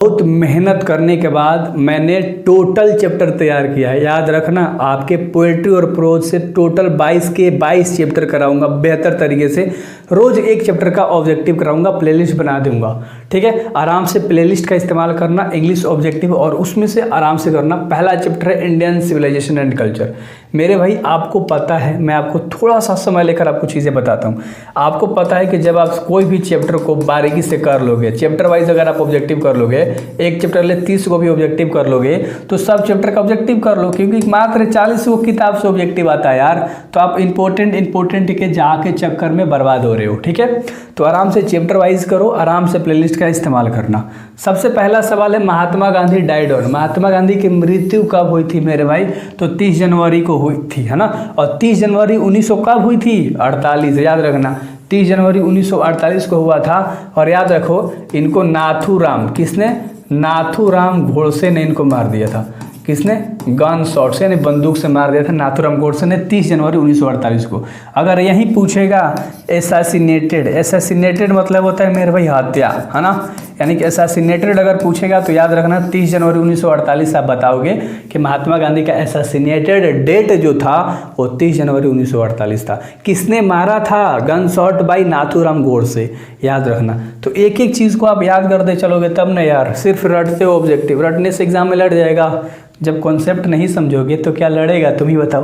बहुत मेहनत करने के बाद मैंने टोटल चैप्टर तैयार किया है। याद रखना, आपके पोएट्री और प्रोज से टोटल 22 के 22 चैप्टर कराऊंगा बेहतर तरीके से। रोज एक चैप्टर का ऑब्जेक्टिव कराऊंगा, प्लेलिस्ट बना दूंगा। ठीक है, आराम से प्लेलिस्ट का इस्तेमाल करना, इंग्लिश ऑब्जेक्टिव, और उसमें से आराम से करना। पहला चैप्टर है इंडियन सिविलाइजेशन एंड कल्चर। मेरे भाई आपको पता है, मैं आपको थोड़ा सा समय लेकर आपको चीज़ें बताता हूँ। आपको पता है कि जब आप कोई भी चैप्टर को बारीकी से कर लोगे, चैप्टर वाइज अगर आप ऑब्जेक्टिव कर लोगे, एक चैप्टर ले 30 को भी ऑब्जेक्टिव कर लोगे, तो सब चैप्टर का ऑब्जेक्टिव कर लो, क्योंकि मात्र 40 को किताब से ऑब्जेक्टिव आता है यार। तो आप इंपॉर्टेंट के जाके चक्कर में बर्बाद हो रहे हो। ठीक है, तो आराम से चैप्टर वाइज करो, आराम से प्लेलिस्ट का इस्तेमाल करना। सबसे पहला सवाल है, महात्मा गांधी डाइड ऑन। महात्मा गांधी की मृत्यु कब हुई थी मेरे भाई? तो 30 जनवरी को हुई थी, है ना। और 30 जनवरी 1900 कब हुई थी? 48। याद रखना, 30 जनवरी 1948 को हुआ था। और याद रखो, इनको नाथूराम, किसने? नाथूराम गोडसे ने इनको मार दिया था। किसने? गन शॉट से, यानी बंदूक से मार दिया था नाथूराम गोडसे ने 30 जनवरी 1948 को। अगर यही पूछेगा एसासिनेटेड मतलब होता है मेरे भाई हत्या, है ना। यानी कि एसासिनेटेड अगर पूछेगा तो याद रखना 30 जनवरी 1948 आप बताओगे कि महात्मा गांधी का एसासिनेटेड डेट जो था वो 30 जनवरी 1948 था। किसने मारा था? Gun shot by Nathuram Godse. याद रखना, तो एक एक चीज़ को आप याद करते चलोगे तब ना यार। सिर्फ रटते हो ऑब्जेक्टिव, रटने से एग्जाम में लड़ जाएगा। जब कॉन्सेप्ट नहीं समझोगे तो क्या लड़ेगा? तुम ही बताओ।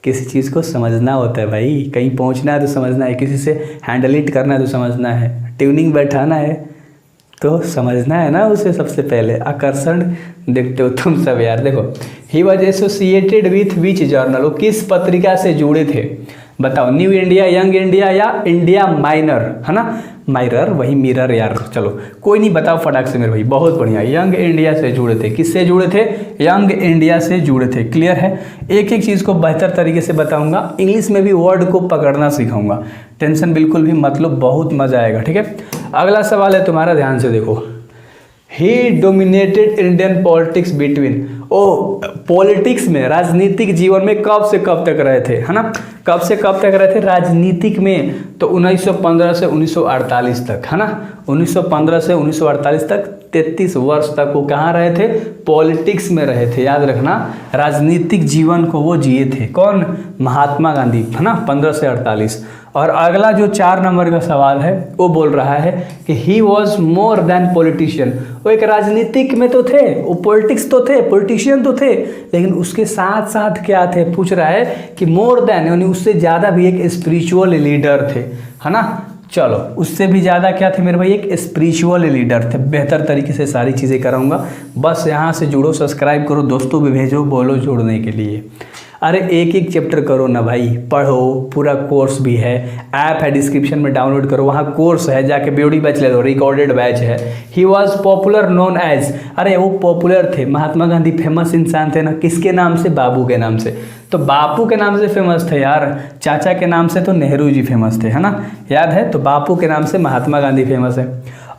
किसी चीज़ को समझना होता है भाई, कहीं पहुंचना है तो समझना है, किसी से हैंडल इट करना है तो समझना है, ट्यूनिंग बैठाना है तो समझना है ना उसे। सबसे पहले आकर्षण देखते हो तुम सब यार। देखो, he was associated with which journal, वो किस पत्रिका से जुड़े थे? बताओ, न्यू इंडिया, यंग इंडिया या इंडिया माइनर, है ना। माइरर वही मिरर यार। चलो कोई नहीं, बताओ फटाक से मेरे भाई। बहुत बढ़िया, यंग इंडिया से जुड़े थे। किससे जुड़े थे? यंग इंडिया से जुड़े थे। क्लियर है। एक एक चीज़ को बेहतर तरीके से बताऊंगा, इंग्लिश में भी वर्ड को पकड़ना सिखाऊंगा। टेंशन बिल्कुल भी मतलब, बहुत मजा आएगा। ठीक है, अगला सवाल है तुम्हारा, ध्यान से देखो। ही डोमिनेटेड इंडियन पॉलिटिक्स बिटवीन, ओ पॉलिटिक्स में, राजनीतिक जीवन में कब से कब तक रहे थे, है ना। कब से कब तक रहे थे राजनीतिक में? तो 1915 से 1948 तक, है ना। 1915 से 1948 तक 33 वर्ष तक वो कहाँ रहे थे? पॉलिटिक्स में रहे थे। याद रखना, राजनीतिक जीवन को वो जिए थे। कौन? महात्मा गांधी, है ना, 15 से 48। और अगला जो 4 नंबर का सवाल है वो बोल रहा है कि he was more than politician. वो एक राजनीतिक में तो थे, वो पॉलिटिक्स तो थे, पॉलिटिशियन तो थे, लेकिन उसके साथ साथ क्या थे? पूछ रहा है कि मोर देन, यानी उससे ज़्यादा भी एक स्पिरिचुअल लीडर थे, है ना। चलो, उससे भी ज़्यादा क्या थे मेरे भाई? एक स्पिरिचुअल लीडर थे। बेहतर तरीके से सारी चीज़ें कराऊंगा, बस यहाँ से जुड़ो, सब्सक्राइब करो, दोस्तों भी भेजो, बोलो जुड़ने के लिए। अरे एक एक चैप्टर करो ना भाई, पढ़ो, पूरा कोर्स भी है, ऐप है डिस्क्रिप्शन में, डाउनलोड करो, वहाँ कोर्स है, जाके ब्यूटी बैच ले लो, रिकॉर्डेड बैच है। He was popular known as, अरे वो पॉपुलर थे, महात्मा गांधी फेमस इंसान थे ना, किसके नाम से? बापू के नाम से। तो बापू के नाम से फेमस थे यार, चाचा के नाम से तो नेहरू जी फेमस थे, है ना। याद है, तो बापू के नाम से महात्मा गांधी फेमस है।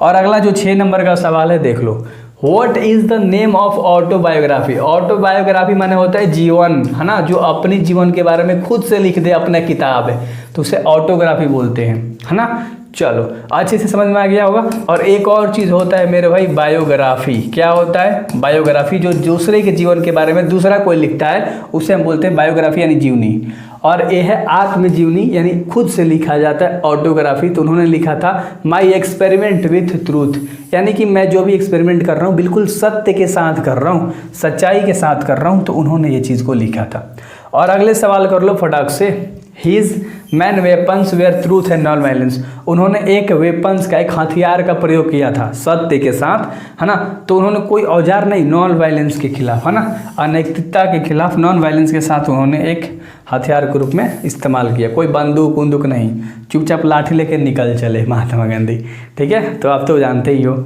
और अगला जो 6 नंबर का सवाल है, देख लो। What is the name of autobiography? Autobiography माने होता है जीवन, है ना, जो अपनी जीवन के बारे में खुद से लिख दे, अपना किताब है, तो उसे ऑटोग्राफी बोलते हैं, है ना। चलो अच्छे से समझ में आ गया होगा। और एक और चीज़ होता है मेरे भाई, बायोग्राफी। क्या होता है? बायोग्राफी, जो दूसरे के जीवन के बारे में दूसरा कोई लिखता है उसे हम बोलते हैं बायोग्राफी, यानी जीवनी। और यह है आत्मजीवनी, यानी खुद से लिखा जाता है ऑटोग्राफी। तो उन्होंने लिखा था माई एक्सपेरिमेंट विथ ट्रूथ, यानी कि मैं जो भी एक्सपेरिमेंट कर रहा हूँ बिल्कुल सत्य के साथ कर रहा हूँ, सच्चाई के साथ कर रहा हूँ। तो उन्होंने ये चीज़ को लिखा था। और अगले सवाल कर लो फटाक से। His main weapons were truth and non violence, उन्होंने एक वेपन्स का, एक हथियार का प्रयोग किया था सत्य के साथ, है ना। तो उन्होंने कोई औजार नहीं, नॉन वायलेंस के खिलाफ, है ना, अनैतिकता के खिलाफ, नॉन वायलेंस के साथ उन्होंने एक हथियार के रूप में इस्तेमाल किया। कोई बंदूक उंदूक नहीं, चुपचाप लाठी लेकर निकल चले महात्मा गांधी। ठीक है, तो आप तो जानते ही हो।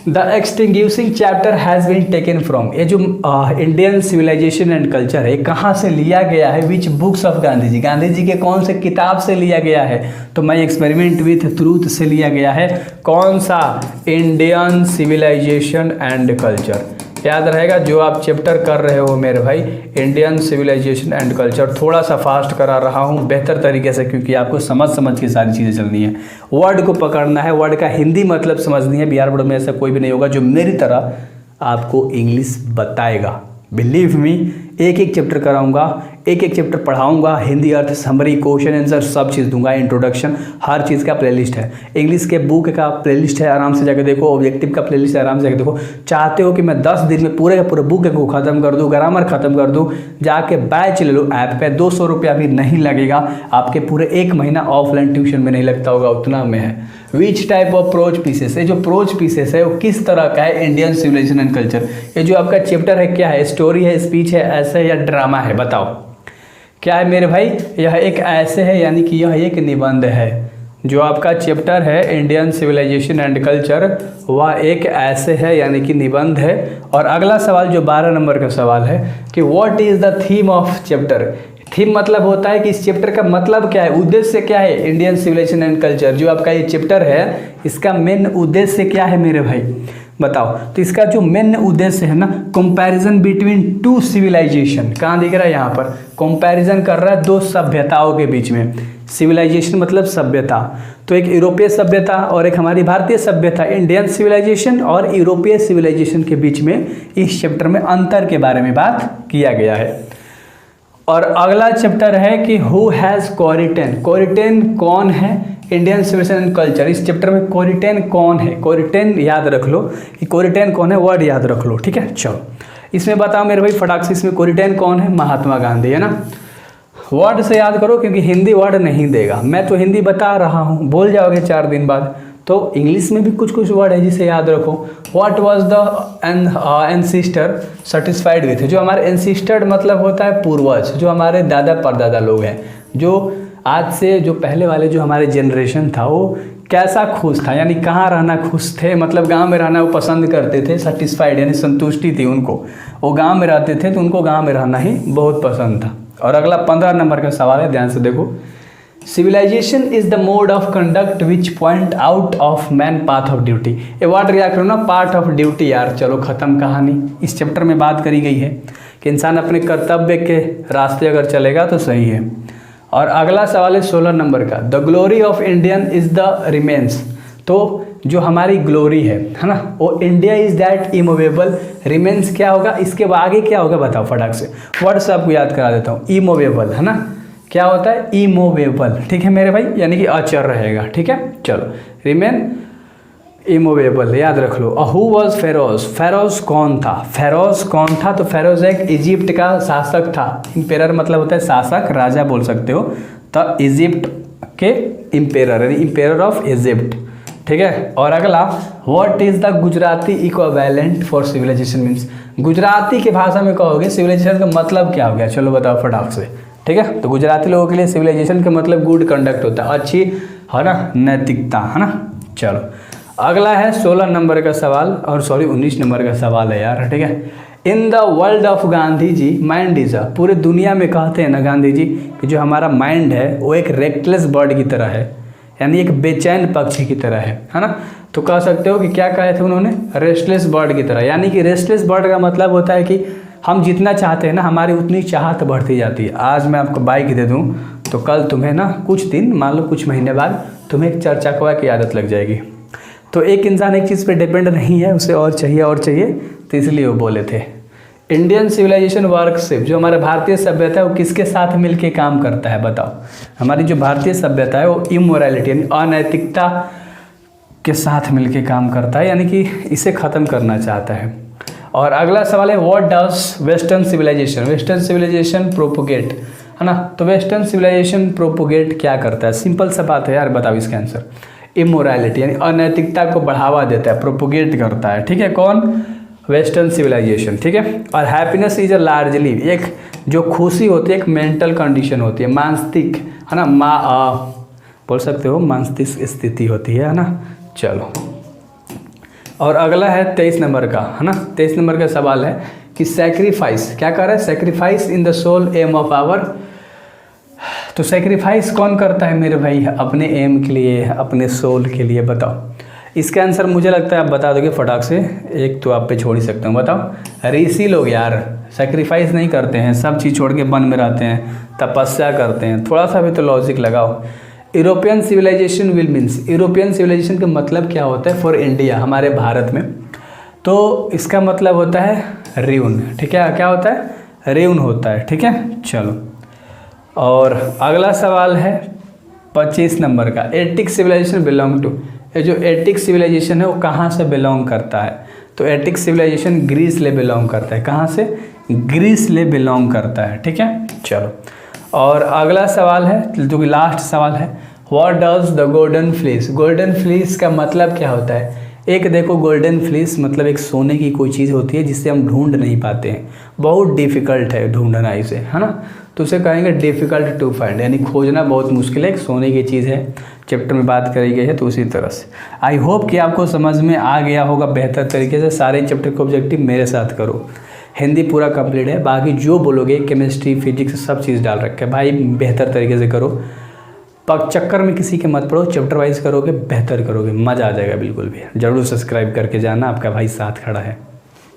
The extinguishing chapter has been taken from, ये जो इंडियन सिविलाइजेशन एंड कल्चर है, कहाँ से लिया गया है? विच बुक्स ऑफ गांधी जी, गांधी जी के कौन से किताब से लिया गया है? तो माई एक्सपेरिमेंट विथ ट्रूथ से लिया गया है। कौन सा? Indian civilisation and culture. याद रहेगा जो आप चैप्टर कर रहे हो मेरे भाई, इंडियन सिविलाइजेशन एंड कल्चर। थोड़ा सा फास्ट करा रहा हूँ बेहतर तरीके से, क्योंकि आपको समझ के सारी चीज़ें चलनी है, वर्ड को पकड़ना है, वर्ड का हिंदी मतलब समझनी है। बिहार बोर्ड में ऐसा कोई भी नहीं होगा जो मेरी तरह आपको इंग्लिश बताएगा। बिलीव मी, एक एक चैप्टर कराऊंगा, एक एक चैप्टर पढ़ाऊंगा, हिंदी अर्थ, समरी, क्वेश्चन आंसर सब चीज़ दूंगा, इंट्रोडक्शन, हर चीज़ का प्लेलिस्ट है। इंग्लिश के बुक का प्लेलिस्ट है, आराम से जाकर देखो। ऑब्जेक्टिव का प्लेलिस्ट है, आराम से जाकर देखो। चाहते हो कि मैं 10 दिन में पूरे का पूरे बुक को ख़त्म कर दूँ, ग्रामर ख़त्म कर दूँ, जाके बैच ले लो ऐप पे। 200 रुपया भी नहीं लगेगा, आपके पूरे 1 महीना ऑफलाइन ट्यूशन में नहीं लगता होगा, उतना में है। Which type of pros pieces है, जो प्रोज पीसेस है वो किस तरह का है, इंडियन सिविलाइजेशन एंड कल्चर। ये जो आपका चैप्टर है क्या है, स्टोरी है, स्पीच है, ऐसे या ड्रामा है, बताओ क्या है मेरे भाई। यह एक ऐसे है, यानी कि यह एक निबंध है। जो आपका चैप्टर है इंडियन सिविलाइजेशन एंड कल्चर, वह एक ऐसे है यानी कि निबंध है। और अगला सवाल जो 12 नंबर का सवाल है कि what is the theme of chapter. Theme मतलब होता है कि इस चैप्टर का मतलब क्या है, उद्देश्य क्या है। इंडियन सिविलाइजेशन एंड कल्चर जो आपका ये चैप्टर है, इसका मेन उद्देश्य क्या है मेरे भाई, बताओ। तो इसका जो मेन उद्देश्य है ना, कंपैरिजन बिटवीन 2 सिविलाइजेशन। कहाँ दिख रहा है, यहाँ पर कंपैरिजन कर रहा है 2 सभ्यताओं के बीच में। सिविलाइजेशन मतलब सभ्यता, तो एक यूरोपीय सभ्यता और एक हमारी भारतीय सभ्यता। इंडियन सिविलाइजेशन और यूरोपीय सिविलाइजेशन के बीच में इस चैप्टर में अंतर के बारे में बात किया गया है। और अगला चैप्टर है कि हु हैज़ कोरिटेन। कोरिटेन कौन है, इंडियन सिविलाइजेशन एंड कल्चर। इस चैप्टर में कोरिटेन कौन है, कोरिटेन याद रख लो कि कोरिटेन कौन है, वर्ड याद रख लो, ठीक है। चलो इसमें बताओ मेरे भाई फटाक से, इसमें कोरिटेन कौन है, महात्मा गांधी है ना। वर्ड से याद करो क्योंकि हिंदी वर्ड नहीं देगा, मैं तो हिंदी बता रहा हूँ, भूल जाओगे 4 दिन बाद। तो इंग्लिश में भी कुछ कुछ वर्ड है जिसे याद रखो। What was the ancestor satisfied with. जो हमारे एंसिस्टर मतलब होता है पूर्वज, जो हमारे दादा परदादा लोग हैं, जो आज से जो पहले वाले जो हमारे जनरेशन था, वो कैसा खुश था, यानी कहाँ रहना खुश थे, मतलब गांव में रहना वो पसंद करते थे। सेटिस्फाइड यानी संतुष्टि थी उनको, वो गांव में रहते थे तो उनको गांव में रहना ही बहुत पसंद था। और अगला 15 नंबर का सवाल है, ध्यान से देखो। Civilisation is the mode of conduct which point out of man path of duty. ये वर्ड क्या करो ना, पार्ट ऑफ ड्यूटी। यार चलो खत्म कहानी। इस चैप्टर में बात करी गई है कि इंसान अपने कर्तव्य के रास्ते अगर चलेगा तो सही है। और अगला सवाल है 16 नंबर का, the glory of Indian is the remains. तो जो हमारी ग्लोरी है ना, वो India is that immovable, remains क्या होगा, इसके आगे क्या होगा बताओ फटाक से। वर्ड से आपको याद करा देता हूँ, इमूवेबल है ना, क्या होता है इमूवेबल, ठीक है मेरे भाई, यानी कि अचर रहेगा, ठीक है। चलो रिमेन इमूवेबल याद रख लो। Who was Feroz. फेरोज कौन था, फेरोज कौन था, तो फेरोज एक इजिप्ट का शासक था। इम्पेरर मतलब होता है शासक, राजा बोल सकते हो। तो इजिप्ट के इम्पेरर यानी इम्पेरर ऑफ इजिप्ट, ठीक है। और अगला, what is the Gujarati equivalent for civilisation means. Gujarati की भाषा में कहोगे सिविलाइजेशन का मतलब क्या हो गया, चलो बताओ फटाक से, ठीक है। तो गुजराती लोगों के लिए सिविलाइजेशन का मतलब गुड कंडक्ट होता है, अच्छी है ना, नैतिकता है ना। चलो अगला है 16 नंबर का सवाल, और सॉरी 19 नंबर का सवाल है यार, ठीक है। In the world of Gandhi ji mind is a. पूरे दुनिया में कहते हैं ना गांधी जी कि जो हमारा माइंड है वो एक रेक्टलेस बर्ड की तरह है, यानी एक बेचैन पक्षी की तरह है ना। तो कह सकते हो कि क्या कहे थे उन्होंने, रेस्टलेस बर्ड की तरह। यानी कि रेस्टलेस बर्ड का मतलब होता है कि हम जितना चाहते हैं ना, हमारी उतनी चाहत बढ़ती जाती है। आज मैं आपको बाइक दे दूं तो कल तुम्हें ना कुछ दिन, मान लो कुछ महीने बाद, तुम्हें एक 4 चक्का की आदत लग जाएगी। तो एक इंसान एक चीज़ पे डिपेंड नहीं है, उसे और चाहिए, तो इसलिए वो बोले थे। इंडियन सिविलाइजेशन वर्कशिप, जो हमारा भारतीय सभ्यता है वो किसके साथ मिलके काम करता है बताओ। हमारी जो भारतीय सभ्यता है वो इमोरलिटी यानी अनैतिकता के साथ मिलके काम करता है, यानी कि इसे ख़त्म करना चाहता है। और अगला सवाल है, what does western civilisation. Western civilisation propagate है ना। तो वेस्टर्न सिविलाइजेशन प्रोपोगेट क्या करता है, सिंपल सा बात है यार, बताओ इसका आंसर। इमोरलिटी यानी अनैतिकता को बढ़ावा देता है, प्रोपोगेट करता है, ठीक है। कौन, वेस्टर्न सिविलाइजेशन, ठीक है। और हैप्पीनेस इज अ लार्जली, एक जो खुशी होती है एक मेंटल कंडीशन होती है, मानसिक है ना, बोल सकते हो मानसिक स्थिति होती है ना। चलो और अगला है 23 नंबर का है ना। 23 नंबर का सवाल है कि सैक्रिफाइस क्या कर रहा है, sacrifice in the soul aim of our. तो सैक्रिफाइस कौन करता है मेरे भाई, अपने एम के लिए, अपने सोल के लिए, बताओ। इसका आंसर मुझे लगता है आप बता दोगे फटाक से, एक तो आप पे छोड़ ही सकता हूँ। बताओ, ऋषि लोग यार सेक्रीफाइस नहीं करते हैं, सब चीज़ छोड़ के वन में रहते हैं, तपस्या करते हैं। थोड़ा सा भी तो लॉजिक लगाओ। European civilisation will means, European civilisation का मतलब क्या होता है फॉर इंडिया, हमारे भारत में? तो इसका मतलब होता है र्यून। ठीक है, क्या होता है? र्यून होता है। ठीक है, चलो। और अगला सवाल है 25 नंबर का, एटिक सिविलाइजेशन बिलोंग टू, ये जो एटिक सिविलाइजेशन है वो कहाँ से बिलोंग करता है? तो एटिक सिविलाइजेशन ग्रीस ले बिलोंग करता है। कहाँ से? ग्रीस ले बिलोंग करता है। ठीक है, चलो। और अगला सवाल है जो कि लास्ट सवाल है, what does the golden fleece, golden fleece का मतलब क्या होता है? एक देखो, गोल्डन फ्लीस मतलब एक सोने की कोई चीज़ होती है जिसे हम ढूंढ नहीं पाते हैं, बहुत डिफ़िकल्ट है ढूंढना इसे, है ना? तो उसे कहेंगे डिफ़िकल्ट टू फाइंड, यानी खोजना बहुत मुश्किल है, एक सोने की चीज़ है, चैप्टर में बात करी गई है। तो उसी तरह से आई होप कि आपको समझ में आ गया होगा बेहतर तरीके से। सारे चैप्टर के ऑब्जेक्टिव मेरे साथ करो, हिंदी पूरा कंप्लीट है, बाकी जो बोलोगे केमिस्ट्री फिजिक्स सब चीज़ डाल रखे है भाई, बेहतर तरीके से करो। चक्कर में किसी के मत पड़ो, चैप्टर वाइज करोगे बेहतर करोगे, मज़ा आ जाएगा बिल्कुल भी। ज़रूर सब्सक्राइब करके जाना, आपका भाई साथ खड़ा है।